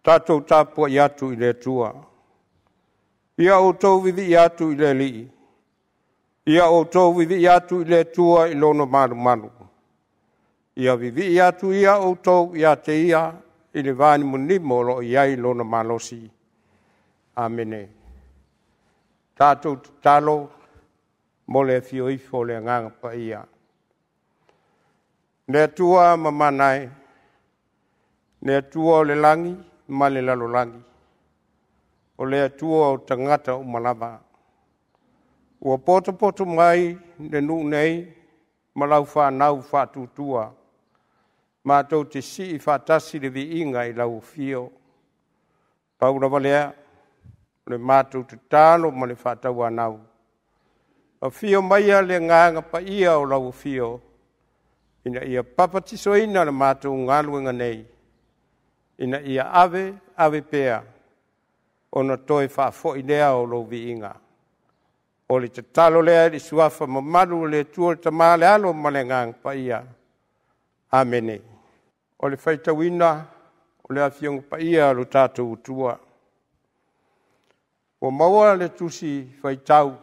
Tātou tāpua i atu i le tua. Ia o tau vivi i atu i le li. Ia o tau vivi i atu i le tua i lono malu malu. Ia vivi i atu ia o tau ia te ia i le vani munimo lo i ai lono malosi. Amene. Tātou talo mo le fio ifo le nganga pa ia. Le tua mamanai. Le tua o le langi, ma le lalo langi. O le tua o tangata o malava. Ua poto mai le nu nei, malau whanau whatutua. Mātou te si i whatasi le vi inga i lau fio. Paura valea, le mātou te tālo ma le whatau anau. A fio maia le nganga pa ia o lau fio. Ina ia papatiso ina le mātou ngaluenga nei. Ina ia ave pea. Ona toi whafo i lea o lau vi inga. O le te talo lea li suafa mamalu le tua le tamale alo ma le ngang pa ia. Amene. O le whaitawina, o le awhiong pa ia lo tātou utua. O maua le tusi whaitau.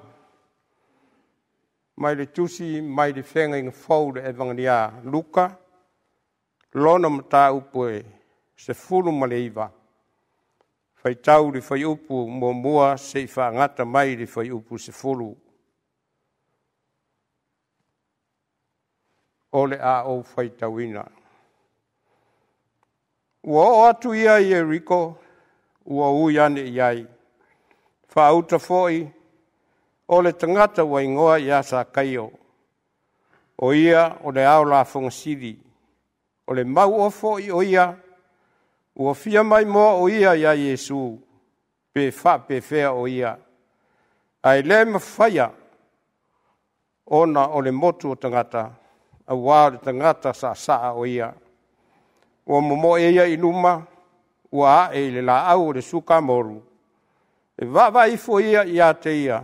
Mai le tusi, mai le whenga inga whau le evangalia Luka. Lona mata upoe, se fulu ma le iwa. Whaitau le whai upu mua se i whaangata mai le whai upu se fulu. O le a o whaitawina. Ua o atu ia i Eriko, ua ui ane iai. Whaauta foi, o le tangata wa ingoa i asa kaio. O ia o le ao la fongasiri. O le mau o foi o ia, ua fia mai moa o ia ia Yesu, pe fea o ia. Ai le mawhaia, ona o le motu o tangata, a wā le tangata sa o ia. Ua momo e ia inuma, ua ae le la au le suka moru. E wawa ifo ia ia te ia,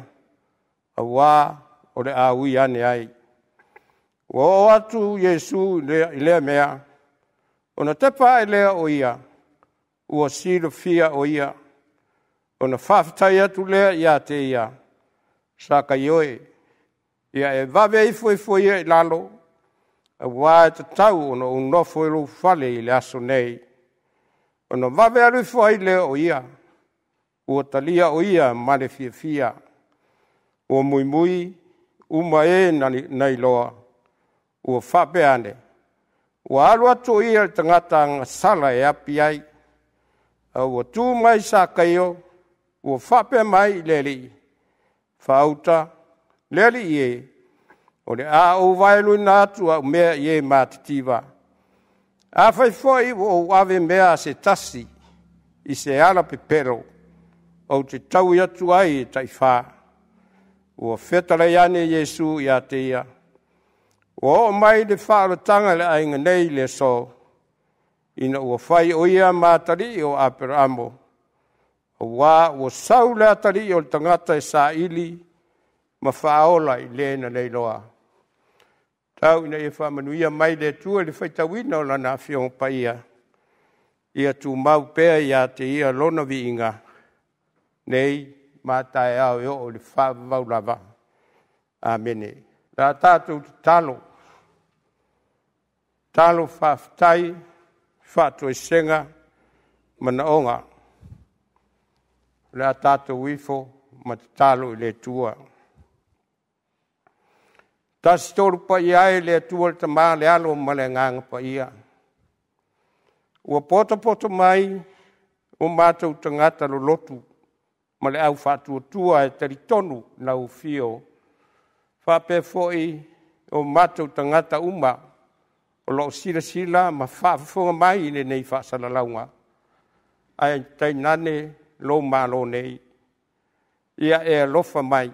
a wā o le aui ane ai. Ua o atu Yesu i lea mea, ona tepa e lea o ia, ua silo fia o ia, ona whawhitai atu lea ia te ia, saka ioe, ia e wawe ifo ia i lalo, a wā e te tau ona unofo e lu fale i le aso nei, ona wawe alu ifo ai lea o ia, ua talia o ia ma le fia, ua mui, uma e nei loa, ua whape ane, ua alu atu ia le tangata ngasala e api ai, ua tū mai sa kaio, ua whape mai leli, whauta, leli ie, o le a o vailu na atu a mea ie mātitiwa. A whaifoi o ave mea se tasi, i se ala pepero, o te tau i atu ai e taiwha. Ua whetara iane Yesu i a te ia. Ua o mai le whaaratanga le ainga nei le so, ina ua whai o ia mātari o Aperamo. O wā ua sau le atari o le tangata e sa ili, ma whaola i lena nei loa. Tau ina e whamanuia mai le tua le whaitawina o lana whiong pa ia. Ia tu mau pēa ia te ia lona vi inga. Nei, mātai au e o le whawau lava. Amene. Rā tātou talo. Talo whawhtai, whātua i senga, mana onga. Rā tātou wifo, ma talo i le tua. Tasi tolu pa ia e le tua le tamā le alo ma le nganga pa ia. Ua poto mai, o mātou tangata lo lotu, ma le au whātua tua e taritonu na ufio. Whape foi o mātou tangata uma, o lo sila ma whaafonga mai ne nei whaasalalaunga. Ai tai nane lo malo nei. Ia e lofa mai.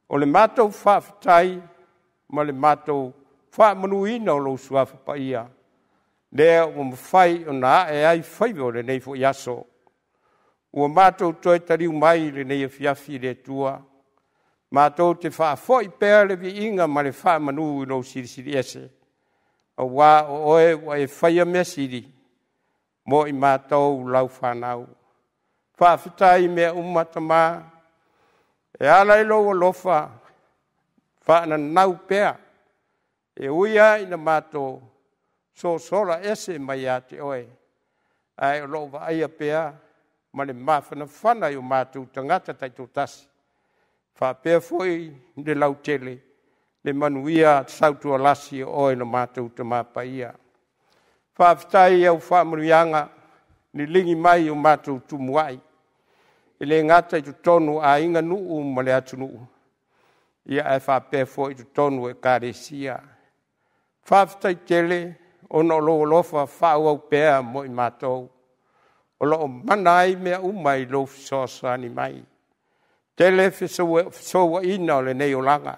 O le mātou whaafitai, ma le mātou whaamanuina o lo suafa pa ia. Lea o mawhai o na e ai whaivo le nei fo iaso. Ua mātou toi tariu mai le nei fiafi le tua. Mātou te whaafoi pēr le vi inga ma le whaamanu i lo siri ese. A wā o oe wa e whaia mea siri. mo i mātou lau whanau. Whawhitai mea umatama, e ala i loa lofa, whaana nau pea, e uia ina mātou, so sola ese mai a te oe, ai o loo wa aia pea, ma le mawhana whana i o mātou tangata tai tō tasi. Whapea foi le lau tele, le manuia sautua lasi o oe na mātou te māpaia. Whawhitai au whaamurianga, ni lingi mai o mātou tumuai, e le ngata i tu tonu a inga nuu ma le atu nuu. Ia e whapea foi i tu tonu e kāresia. Whawhitai tele, ono loo lofa whau au pea mo i mātou. O loo manai mea umai lo fisosani mai. Tele fisowa ina o le nei o langa.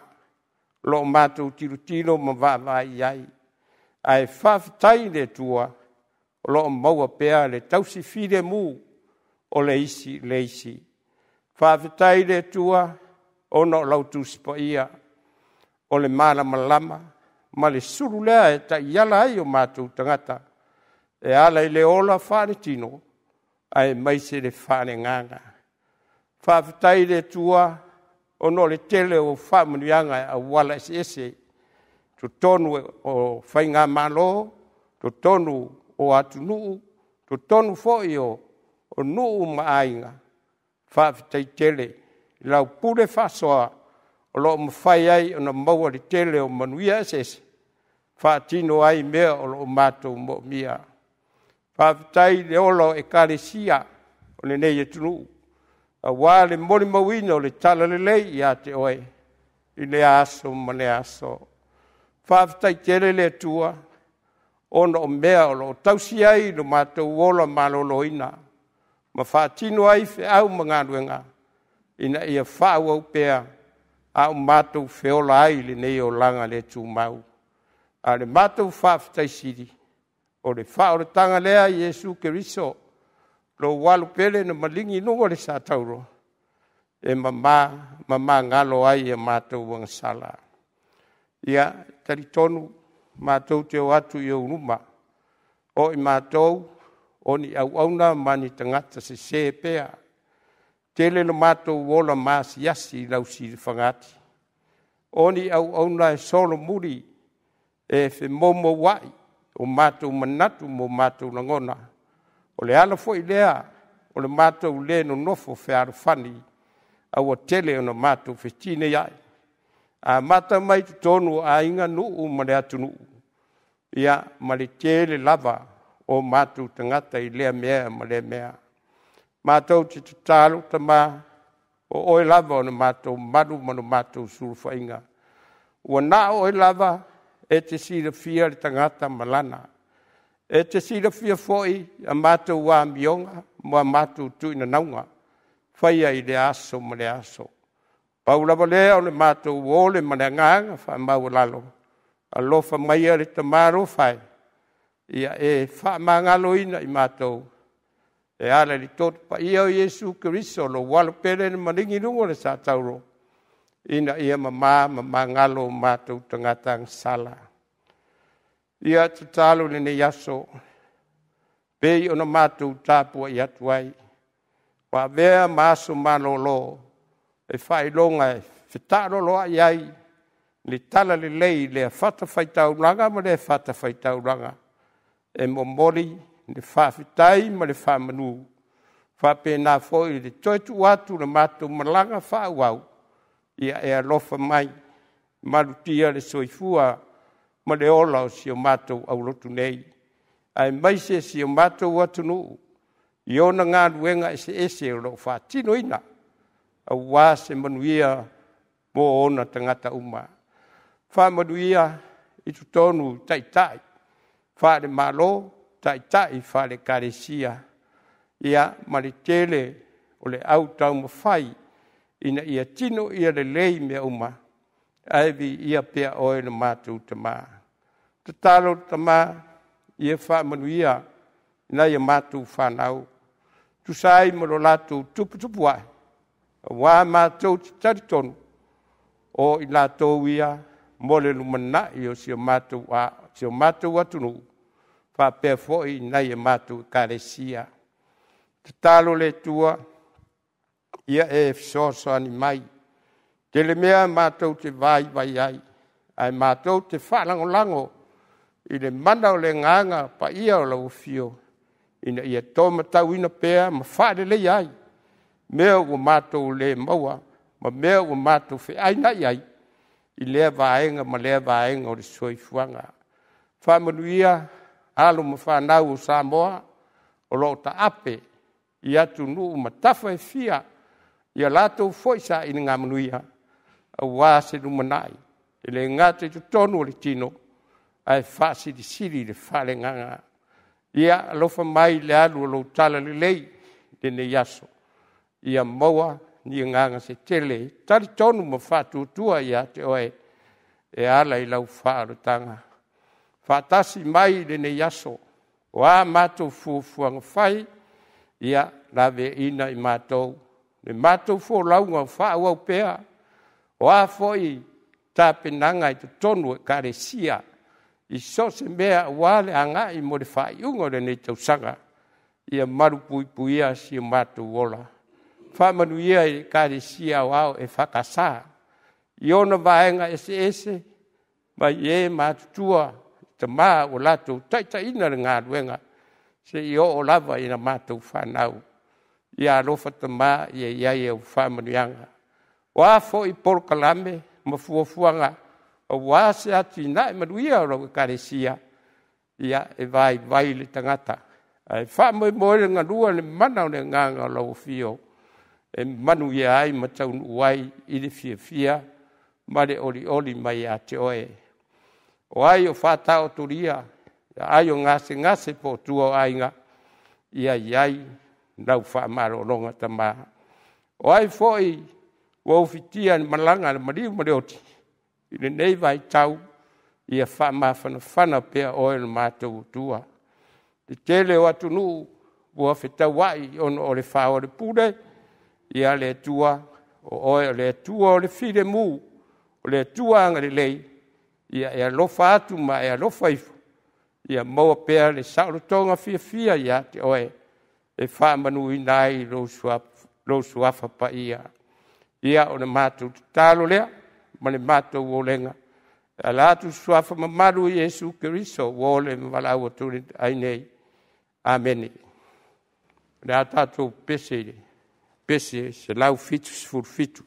Loo mātou tiro ma vāvai iai. Ai whawhitai le tua, o loo maua pea le tausi whire mu o le isi. Whawhitai le tua, ono lautu sipa ia, o le malama, ma le suru lea e ta iala ai o mātou tangata, e ala i le ola whane tino, ai maise le whane nganga. Whawhitai le tua, ono le tele o whamunuanga a wala ese, tu tonu o whainga malo, tu tonu o atu nuu, tu tonu foi o nuu maainga. Whawhitai tele, lau pure whasoa, o loo mawhai ai o na maua le tele o manuia ese, whaatino ai mea o loo mātou mo mia. Whawhitai le olo e kāresia o le nei e tunu. A wā le mori mawina o le tala le lei i a te oe, i le aso ma le aso. Whawhitai tele le tua, ono o mea o loo tausi ai no mātou ola maloloina. Ma whaatino ai fe au mangaruenga, ina ia whau au pea, au mātou feola ai le nei o langa le tū mau. A le mātou whawhitai siri, o le whaoretanga lea Iesu Keriso, lo walu pele na malingi nungo le sa tauro, e mama ngalo ai e mātou wangasala. Ia, taritonu, mātou te o atu i unuma, o i mātou, o ni au mani tangata se pea, tele no mātou wola maasi yasi lau siri whangati. O ni au e solo muri, e fe momo wai, o mātou manatu mo mātou langona. O le ala fo i lea, o le mātou le no nofo fe arufani, au o tele o na mātou fe tine iai. A mata mai tonu a inga nuu ma le atu nuu. Ia ma le tele lava o mātou tangata i lea mea ma le mea. Mātou te talo tama o oe lava o na mātou manu ma na mātou surufa inga. Ua na oe lava, e te sira fia le tangata malana. E te sira fia foi a mātou wā mionga, mua mātou tuina naunga, whaia i le aso ma le aso. Paulawa lea o le mātou wole ma le nganga, wha mau lalo. A lofa maia le tamaro whai. Ia e wha mangalo ina i mātou. E ala li totu pa ia o Iesu Keriso, lo walo pere na maringi rungo le sa tauro. Ina ia ngalo mātou tangatang sala. Ia tatalo le ne yaso, pei ona mātou tāpua i atuai. Wa vea maaso malolo, e whailonga e whetaro loa iai, le tala le lei le whata whaitauranga ma le whata whaitauranga. E momori, le whawhitai ma le whamanu. Whapena foi le toitu atu le mātou malanga whauau. Ia e alofa mai, marutia le soifua, ma le ola o si o mātou au lotu nei. Ai maise si o mātou atu nuu. I ona ngā ruenga ese o lo whātino ina. Au wā se manuia mo ona tangata uma. Whamanuia i tu tonu taitai. Whare malo taitai whare karesia. Ia maritele o le au tau mawhai. Ina ia tino ia le lei mea uma. Aivi ia pea oe na mātou tama. Tatalo tama ia whamanuia ina ia mātou whanau. Tu sai mo lo lātou tupu ai. Wā mātou taritonu. O i lātou ia mo le lumana i o si o mātou atunu. whapea fo'i nei e mātou karesia. Te talo le tua, ia e fisoso ani mai. Te le mea mātou te vai ai, ai mātou te whalangolango, i le mana o le nganga pa ia o lau fio, ina ia tō matau ina pēa ma whaare le ai, mea o mātou le maua, ma mea o mātou whi aina ai, i lea vaenga ma lea vaenga o le soifuanga. Whamanuia, alo ma whanau o Samoa, o lo ta ape, i atu nuu ma tafa e fia, ia lātou foisa i ngā manuia, a wā se numanai, e le ngāte tu tonu o le tino, ai whasi di siri le whale nganga. Ia alofa mai le alu o lo tala le lei, le ne yaso. Ia maua ni nganga se tele, tari tonu ma whatu tua ia te oe, e ala i lau whaaro tanga. Whatasi mai le ne yaso, wā mātou fuafuanga whai, ia lawe ina i mātou. Le mātou fo launga whaau au pēa, wā foi tāpenanga i te tonu e karesia, i so se mea wale anga i mo le whaiunga le nei tausanga, ia maru puipuia si o mātou wola. Whamanuia i karesia wao e whakasā, i ona vaenga ese, mai e mātutua, te maa o latou taita ina le ngā ruenga, se i o lava i na mātou whanau. Ia alofa te maa i e iai e o whamanuianga. Wā fo i porokalame, ma fuafuanga, o wā se ati nai manuia o rau karesia, ia e vai le tangata. Ai whamoe moe ngā rua le mana o le nganga o lau fio, e manuia ai ma taunu uai i le fia, ma le oli mai a te oe. O ai o whātao turia, ai o ngase po tua o ainga, ia iai, nau whaamaro ronga tamaa. O ai foi, wau fitia ni malanga na mariu mareoti, i le nei vai tau, ia whaamawhana pia oe na mātou tua. Te tele o atunu, ua whetau wai ono o le whao le pure, ia le tua, o oe o le tua o le whire mū, o le tua anga le lei, ia e alofa atu ma e alofa ifu, ia maua pea le saurotonga fia ia te oe, e whaamanu i nai lo suafa pa ia. Ia o na mātou te talo lea, ma le mātou o lenga. A lātu suafa mamaru i Jesu Keriso, o le mawalau o tūne ainei. Amen. Le a tātou pese se lau fitu sifuru fitu.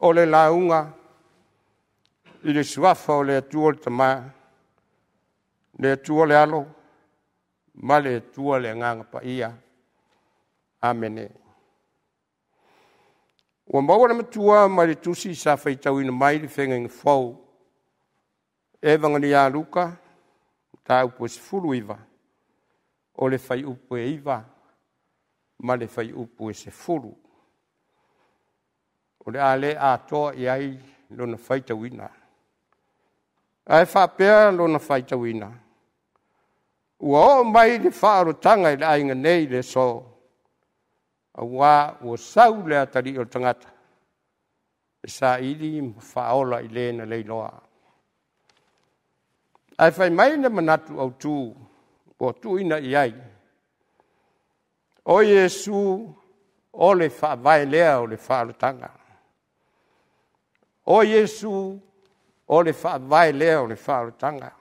o le launga i le suafa o le atua o le tamā, le atua o le alo, ma le atua le nganga pa ia. Amene. Ua maua na matua ma le tusi sa whaitauina mai le whenga whau. E vangani a luka, ta upo e sefulu iwa. O le whai upo e iwa, ma le whai upo e sefulu. O le ale a toa i ai lona whaitauina. Ai whapea lona whaitauina. Ua o mai le whaarotanga i le ainga nei le so. Awa ua sau le atari o tangata. E sa ili whaola i le na leiloa. Ai whai mai na manatu au tū. O tuina i ai. O Yesu o le whaavae lea o le whaarotanga. O Yesu o le whaavae lea o le whaarotanga.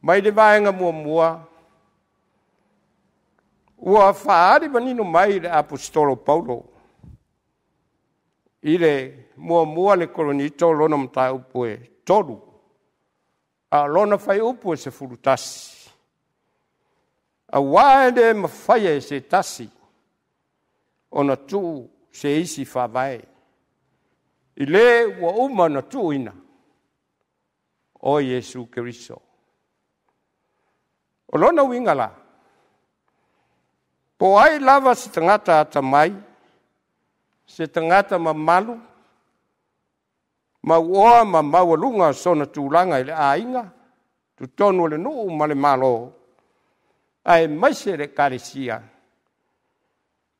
Mai le vaenga mua. Ua whaari manino mai le apostolo Paulo. I le mua le kolonito lona mta upo e tolu. A lona whai upo e se furutasi. A waende mawhaia e se tasi. Ona tu se isi whaavae. I le ua uma na tu ina. O Yesu Keriso. O lona wingala. Po ai lava se tangata ata mai. Se tangata mamalu. Ma ua ma mawalunga sona tūlanga i le ainga. Tu tonu le nuu ma le malo. Ai maise le karesia.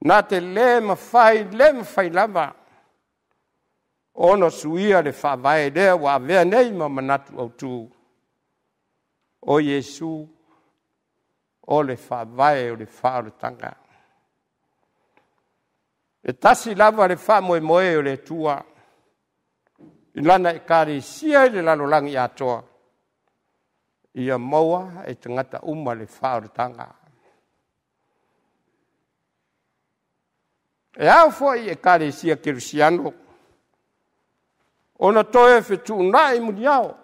Nā te le mawhai lava. Ono suia le whaavae lea wa avea nei ma manatu au tū. O Yesu. O le whaavae o le whaarotanga. E tasi lava le whaamoe o le tua. I lana e kare sia i le lalolangi atoa. Ia maua e tangata uma le whaarotanga. E au foi e kare sia Kirusiano. Ona toe whetu nai muniao.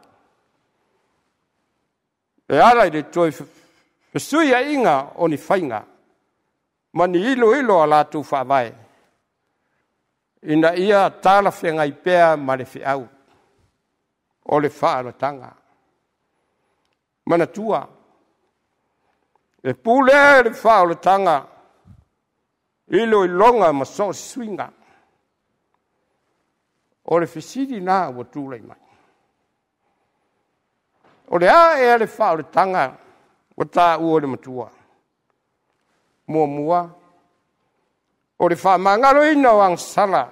E ala i le toe Pesui a inga o ni whainga. Mani ilo a lātu whaavae. Ina ia tāla whenga i pēa ma le whiau. O le whaarotanga. Mana tua. E pūlea le whaarotanga. Ilo i longa ma so swinga. O le whisiri nā ua tūlei mai. O le a e le whaarotanga. O tā ua le matua. Mua. O le whaamangaro ina o angsala.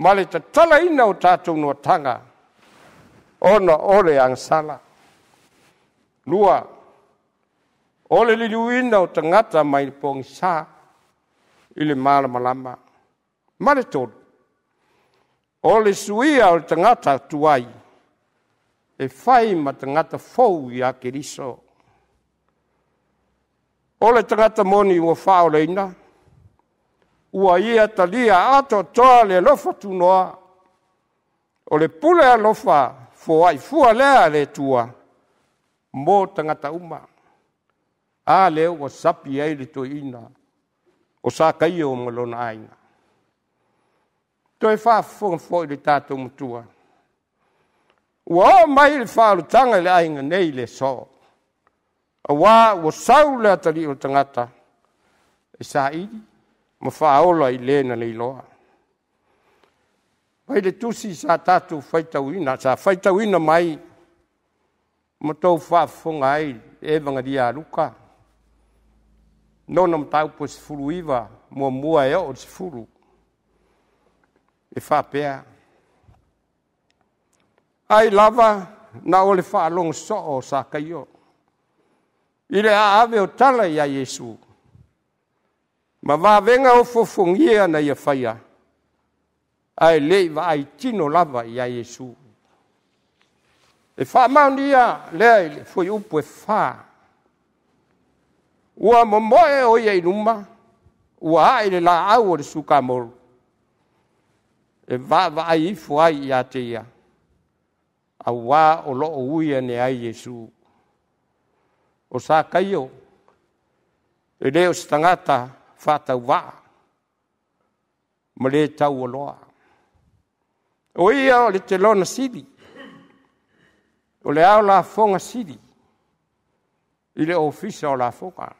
Ma le tatala ina o tātou noa tanga. Ona o le angsala. Lua. O le lilu ina o tangata mai pongi sā. I le malama. Ma le tōru. O le suia o le tangata tuai. E whai ma tangata fau i a Keriso. O le tangata moni ua whao leina. Ua ia talia ato toa le lofa tunoa. O le pule a lofa foai fua lea le tua. Mo tangata uma. A leo ua sapi ei le to ina. O sa kai o malona aina. Toi wha fonga foi le tātou mutua. Ua o mai le whaarutanga le ainga nei le so. A wā ua sau le atari o tangata. E sa iri. Ma whaola i lena le iloa. Mai le tusi sa tātou whaitauina. Sa whaitauina mai. Ma tau whaafonga ai. E vangaria luka. Nona mtau po se furu iwa. Mua e o se furu. E whapea. Ai lava na ole whaalong so o sa kaio. I le aave o tala i a Yesu. Ma wawenga o fofongia na ia whaia. Ai lei wa ai tino lava i a Yesu. E wha maunia lea i le foi upo e wha. Ua momoe o ia inuma. Ua ai le la au o le suka moru. e vaai ifo ai ia te ia. A wā o loo uia ne ai Yesu. O sa kaio, e leo se tangata whātau waa, ma le tau o loa. O ia o le te lona siri, o le au la fonga siri, i le ofisa o la fonga.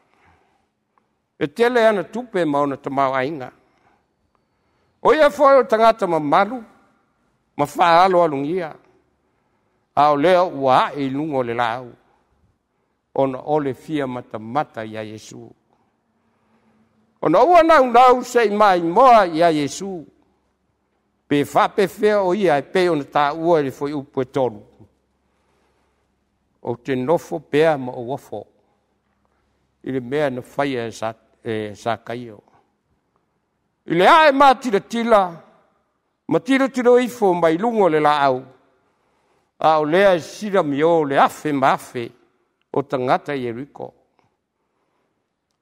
E tele ana tupe mauna tamau ainga. O ia foi o tangata ma malu, ma whaalo alungia, a o leo ua e lungo le lau. Ona ole fia mata ia Yesu. Ona ua nau sei mai moa ia Yesu. Pe whape whea o ia e pe ona tā ua le foi upu e tolu. O te nofo pea ma o wafo. I le mea na whaia sa kaio. I le ae mā tila, ma tila ifo mai lungo le la au. A o lea sira mi o le afe ma afe. O tangata Yeriko.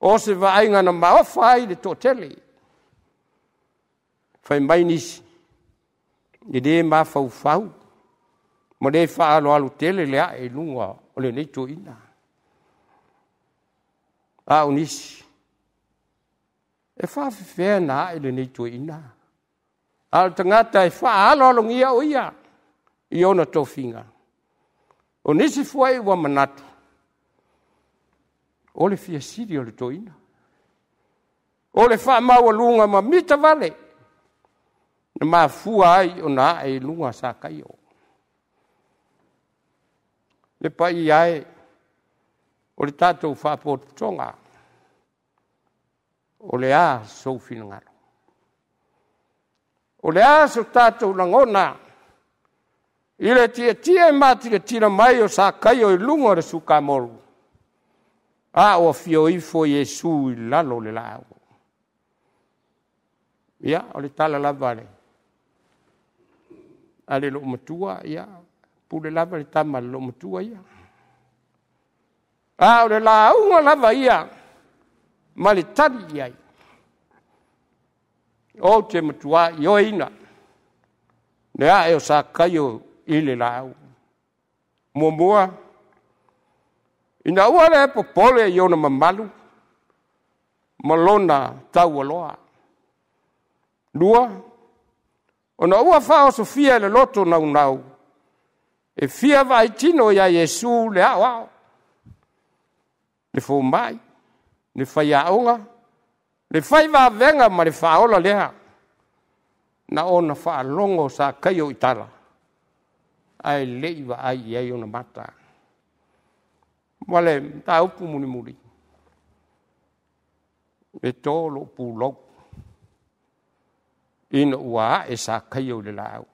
O se vaenga na maofa ai le tōtele. Whai mai nisi. I le mawhau. Ma le whaalo alu tele lea e lunga o le neito ina. A o nisi. E whawhiwhea na e le neito ina. A o tangata e whaalo alu ngia o ia. I ona tōwhinga. O nisi fuai ua manatu. O le fia siri o le toina. O le wha maua lunga ma mita vale. Na maa fua ai o na e lunga sa kaio. Le pai ai o le tātou whapot tonga. O le a sou finangaro. O le a so tātou langona. I le tia mati le tira mai o sa kaio i lunga le suka moru. A o fio ifo Yesu i lalo le lau. Ia, o le tala lava le. A le lo matua, ia. Pule lava le tama le lo matua, ia. A o le launga lava, ia. Ma le tali, ia. O te matua, io ina. Le a e o sa kaio i le lau. Mua. Ina ua le popole i ona mamalu, malona tau aloa. Lua, ona ua whao Sofia le loto nau. E fia vai tino ia Yesu le ao. Le fo mai, le fai aonga, le fai va venga ma le faola lea. Na ona wha longo sa kaio itala. Ai leiva ai ia ona mata. Wale, ta upu muri. E tōlo pūlau. Ina ua e sa kaio le lau.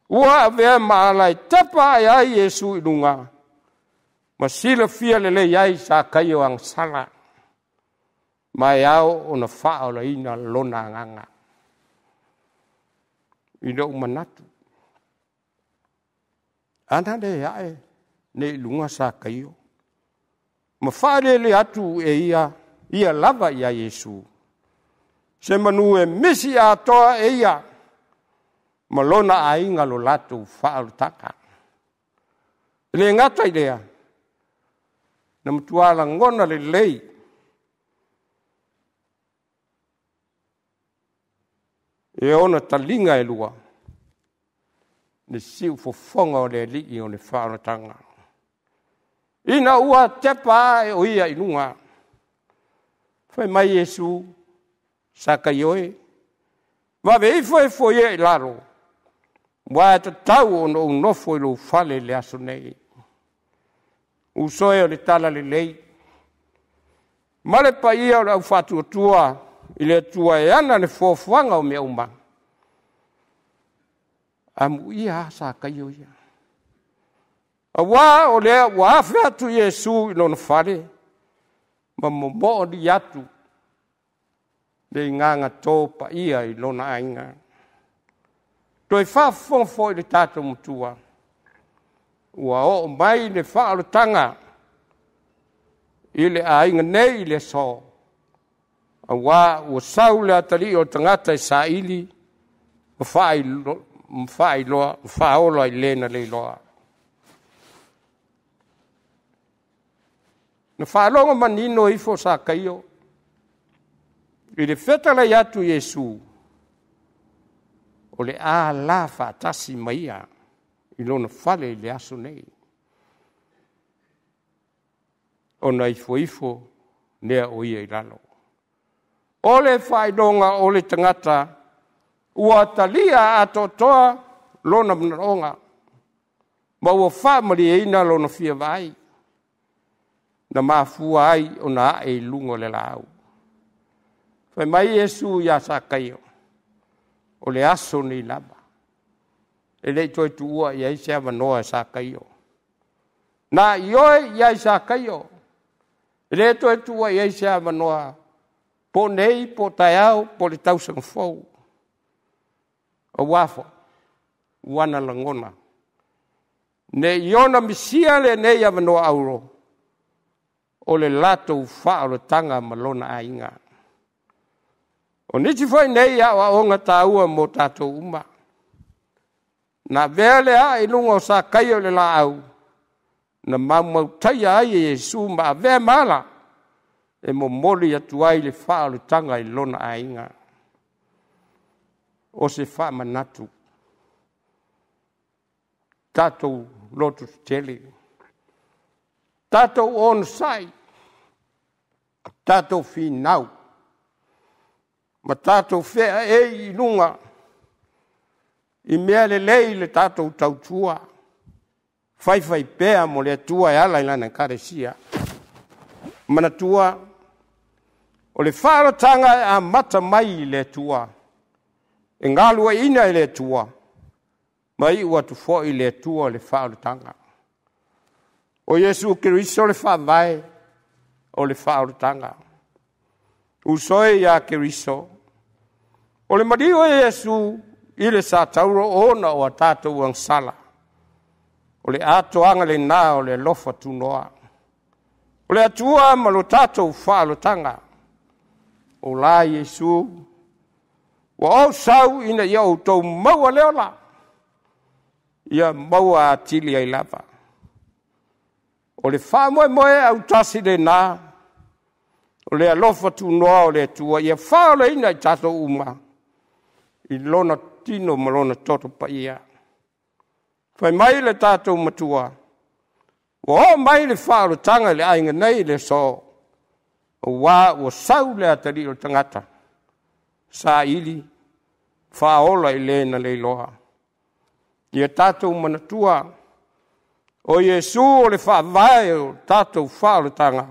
Ua vea maalai tapa ai Yesu i lunga. Ma sila fia le ai sa kaio ang sala. Mai au ona whao la ina lona nganga. Ina umanatu. Ana le ai. Ne lunga sa kaio. Ma whaarele atu e ia lava ia Yesu. Se manu e misi a toa e ia. Ma lona a inga lo latu whaarutaka. Le ngata i lea. Na mtuala ngona le lei. E ona talinga e lua. Ne siu fofonga o le li i o le whaarutanga. Ina ua tepa e o ia inunga. Whai mai Yesu, saka ioe. Wawe ifo ia i laro. Wa ta tau ono unofo i lo fale le aso nei. Usoe o le tala le lei. Male pa ia o le au whatu tua, i le tua e ana le fofuanga o mea uma. Amu ia saka ioe. Awa o lea wafe atu Yesu ino na whare. Ma momo di atu. Le nganga tō pa ia i lona ainga. Toi whafongfo i le tātou mutua. Ua o mai le whaalutanga. I le ainga nei le so. Awa ua sau le atali o tangata i sa ili. Mawhai loa, whaola I lena le loa. Na whaolonga manino ifo sa kaio. I le whetala I atu Yesu. O le a la whaatasi maia. I lona whale le aso nei. O na ifo nea o ia I lalo. O le whailonga o le tangata. Ua talia atotoa lona mnaronga. Ma ua whamari e ina lona fia vai. Na mafua ai o na e lungo le lau. Whai mai Yesu ia sa kaio. O le aso ni lava. E le toi tuua ia ise ava noa sa kaio. Na ioe ia sa kaio. E le toi tuua ia ise ava noa. Po nei, po taiao, po le tausang fau. O wafo. Wana langona. Ne iona misia le nei ava noa auro. O le lato wha o le tanga malona a inga. O niti whai nei a wa onga taua mo tatou uma. Na vele a inunga o sa kaio le la au. Na mamau taia ai e Yesu ma a vea mala. E mo moli atu ai le wha o le tanga I lona a inga. O se wha manatu. Tatou lotu tele. Tatou on sai. Tatou finau. Ma tatou fea e inunga. I mea le lei le tatou tautua. Fai pea mo le atua e ala ilana karesia. Mana tua. O le wharatanga a mata mai le atua. E ngalua ina le atua. Mai ua tu fo I le atua le wharatanga. O Yesu Keriso le whawai. O le wharatanga. Usoe ia Keriso. O le mario e Yesu I le sa tauro ona o a tātou ang sala. O le ato anga le nā o le lofa tunoa. O le atua ma lo tātou whaalotanga. O la Yesu. Wa o sau ina ia o tau maua leola. Ia maua atili ai lava. O le wha moe au tasi le nā. O le alofa tunoa o le atua. Ia whaole ina I tātou uma. I lona tino ma lona toto pa ia. Whai mai le tātou matua. Wa o mai le whaarotanga le ainga nei le so. O wā o sau le atari o tangata. Sa ili. Whaola I lena le loa. Ia tātou manatua. O Yesu o le whaavai o tātou whaarotanga.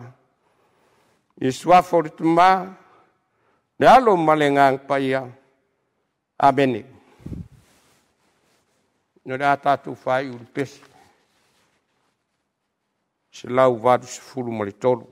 Yesu afo le tuma. Le alo malengang pa ia. Amene. No le tātou whai uri pesi. Se lau vadu se fulu ma le tolu.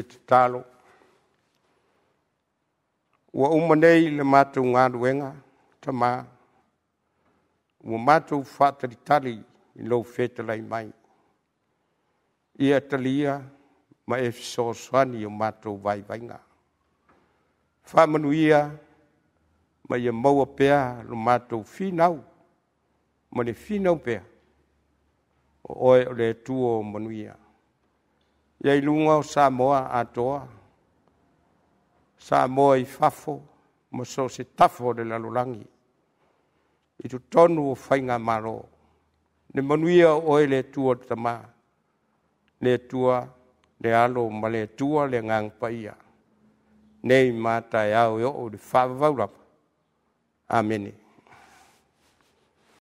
te talo. Ua umanei le mātou ngā ruenga, tamā. Ua mātou whātaritari I lau whetalai mai. Ia talia ma e fisoswani o mātou vai vainga. Whamanuia ma ia maua pea lo mātou whinau. Ma ne whinau pea. O oe o le tuo manuia. Ia ilunga o Samoa atoa. Samoa I fafo. Ma so se tafo le lalolangi. I tu tonu o whainga maro. Ne manuia oe le tua tama. Le tua, le alo ma le tua le ngang paia. Nei mata e au o le whavaurapa. Amen.